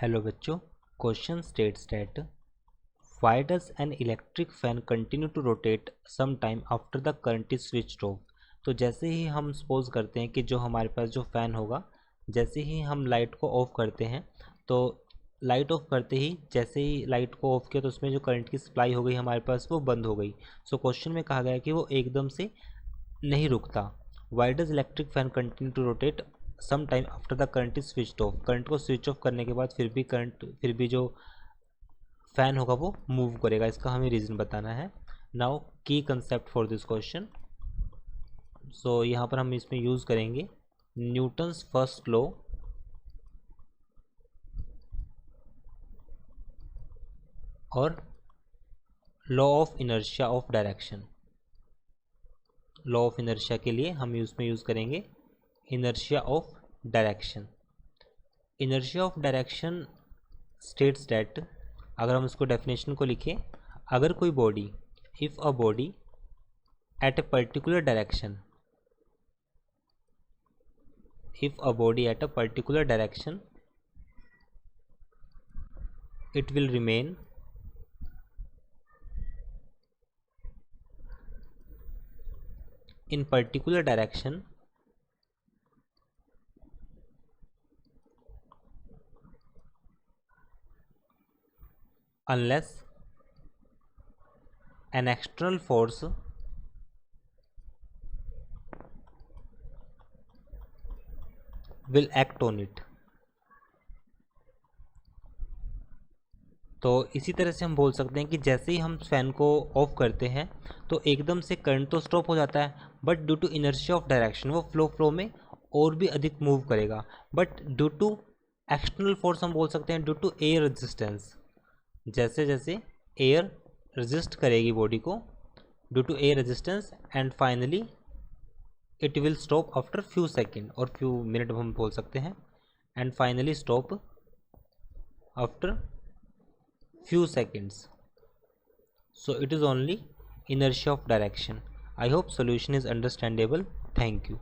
Hello बच्चों, question states that why does an electric fan continue to rotate some time after the current is switched off. तो जैसे ही हम suppose करते हैं कि जो हमारे पास जो फ़ैन होगा, जैसे ही हम लाइट को ऑफ करते हैं तो लाइट ऑफ करते ही जैसे ही लाइट को ऑफ किया तो उसमें जो करंट की सप्लाई हो गई हमारे पास वो बंद हो गई। सो क्वेश्चन में कहा गया कि वो एकदम से नहीं रुकता। Why does electric fan continue to rotate some time after the current is switch off. Current को स्विच ऑफ करने के बाद फिर भी जो फैन होगा वो मूव करेगा। इसका हमें रीज़न बताना है। नाउ की कंसेप्ट फॉर दिस क्वेश्चन। सो यहाँ पर हम इसमें यूज़ करेंगे न्यूटन्स फर्स्ट लॉ और law of inertia of direction. Law of inertia के लिए हम उसमें यूज़ करेंगे inertia of direction. Inertia of direction states that, अगर हम इसको डेफिनेशन को लिखें, अगर कोई body, if a body at a particular direction, if a body at a particular direction, it will remain in particular direction unless an external force will act on it। तो इसी तरह से हम बोल सकते हैं कि जैसे ही हम फैन को ऑफ करते हैं तो एकदम से करंट तो स्टॉप हो जाता है, but due to inertia of direction वो फ्लो में और भी अधिक मूव करेगा। But due to external force हम बोल सकते हैं ड्यू टू एयर रेजिस्टेंस। जैसे जैसे एयर रेजिस्ट करेगी बॉडी को due to air resistance, and finally it will stop after few second और फ्यू मिनट हम बोल सकते हैं, and finally stop after few seconds. So it is only inertia of direction. I hope solution is understandable. Thank you.